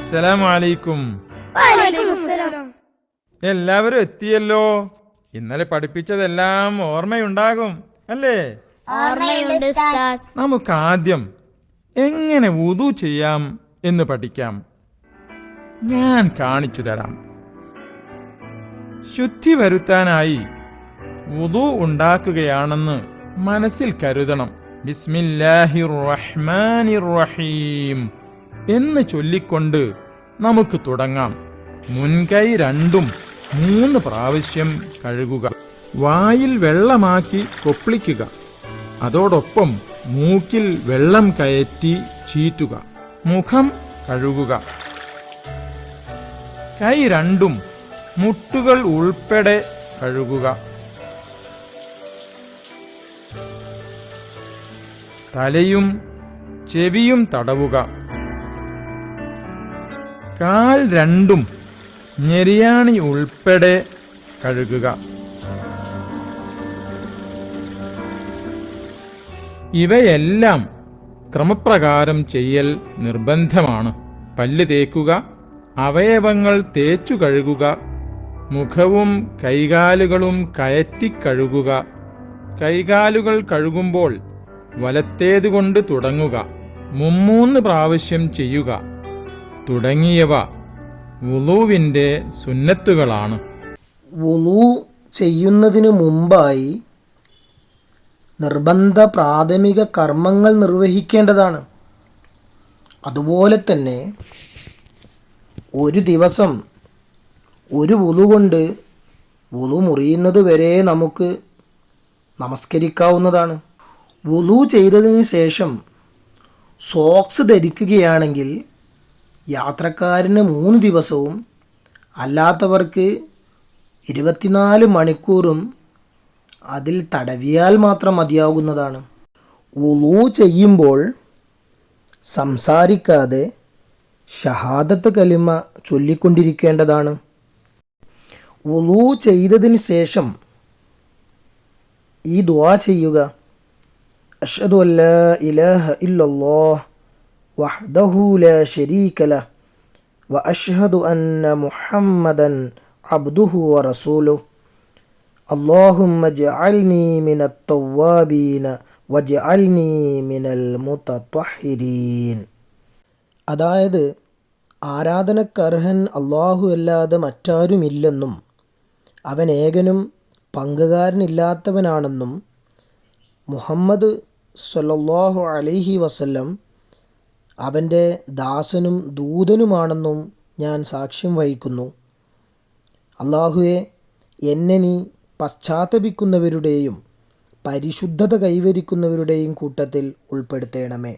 അസ്സലാമു അലൈക്കും. എല്ലാവരും എത്തിയല്ലോ. ഇന്നലെ പഠിപ്പിച്ചതെല്ലാം ഓർമ്മയുണ്ടാകും അല്ലേ? നമുക്ക് ആദ്യം എങ്ങനെ വുദു ചെയ്യാം എന്ന് പഠിക്കാം. ഞാൻ കാണിച്ചു തരാം. ശുദ്ധി വരുത്താനായി വുദു ഉണ്ടാക്കുകയാണെന്ന് മനസ്സിൽ കരുതണം. ബിസ്മില്ലാഹിർ റഹ്മാനിർ റഹീം എന്ന് ചൊല്ലിക്കൊണ്ട് നമുക്ക് തുടങ്ങാം. മുൻകൈ രണ്ടും 3 പ്രാവശ്യം കഴുകുക. വായിൽ വെള്ളമാക്കി കൊപ്പിളിക്കുക. അതോടൊപ്പം മൂക്കിൽ വെള്ളം കയറ്റി ചീറ്റുക. മുഖം കഴുകുക. കൈ രണ്ടും മുട്ടുകൾ ഉൾപ്പെടെ കഴുകുക. തലയും ചെവിയും തടവുക. കാൽ രണ്ടും ഞെരിയാണി ഉൾപ്പെടെ കഴുകുക. ഇവയെല്ലാം ക്രമപ്രകാരം ചെയ്യൽ നിർബന്ധമാണ്. പല്ല് തേക്കുക, അവയവങ്ങൾ തേച്ചു കഴുകുക, മുഖവും കൈകാലുകളും കയറ്റി കഴുകുക. കൈകാലുകൾ കഴുകുമ്പോൾ വലത്തേതുകൊണ്ട് തുടങ്ങുക. 3 പ്രാവശ്യം ചെയ്യുക. തുടങ്ങിയവ വുളൂവിൻ്റെ സുന്നത്തുകളാണ്. വുളൂ ചെയ്യുന്നതിനു മുമ്പായി നിർബന്ധ പ്രാഥമിക കർമ്മങ്ങൾ നിർവഹിക്കേണ്ടതാണ്. അതുപോലെ തന്നെ ഒരു ദിവസം ഒരു വുളു കൊണ്ട് വുളു മുറിയുന്നത് വരെ നമുക്ക് നമസ്കരിക്കാവുന്നതാണ്. വുളു ചെയ്തതിന് ശേഷം സോക്സ് ധരിക്കുകയാണെങ്കിൽ യാത്രക്കാരന് 3 ദിവസവും അല്ലാത്തവർക്ക് 24 മണിക്കൂറും അതിൽ തടവിയാൽ മാത്രം മതിയാകുന്നതാണ്. വുളു ചെയ്യുമ്പോൾ സംസാരിക്കാതെ ഷഹാദത്ത് കലിമ ചൊല്ലിക്കൊണ്ടിരിക്കേണ്ടതാണ്. വുളു ചെയ്തതിന് ശേഷം ഈ ദുആ ചെയ്യുക. അഷ്ഹദു അല്ലാ ഇലാഹ ഇല്ലല്ലാഹ് വഹ്ദഹു ലാ ശരീക ലഹ് വഅഷ്ഹദു അന്ന മുഹമ്മദൻ അബ്ദുഹു വറസൂലുഹു അല്ലാഹുമ്മ ജഅൽനി മിനത് തവ്വാബീന വജഅൽനി മിനൽ മുതത്വഹിരീൻ. അതായത് ആരാധനക്കർഹൻ അല്ലാഹു അല്ലാതെ മറ്റാരുമില്ലെന്നും അവൻ ഏകനും പങ്കുകാരനില്ലാത്തവനാണെന്നും മുഹമ്മദ് സ്വല്ലല്ലാഹു അലൈഹി വസല്ലം അവൻ്റെ ദാസനും ദൂതനുമാണെന്നും ഞാൻ സാക്ഷ്യം വഹിക്കുന്നു. അല്ലാഹുവേ, എന്നെ നീ പശ്ചാത്തപിക്കുന്നവരുടെയും പരിശുദ്ധത കൈവരിക്കുന്നവരുടെയും കൂട്ടത്തിൽ ഉൾപ്പെടുത്തണമേ.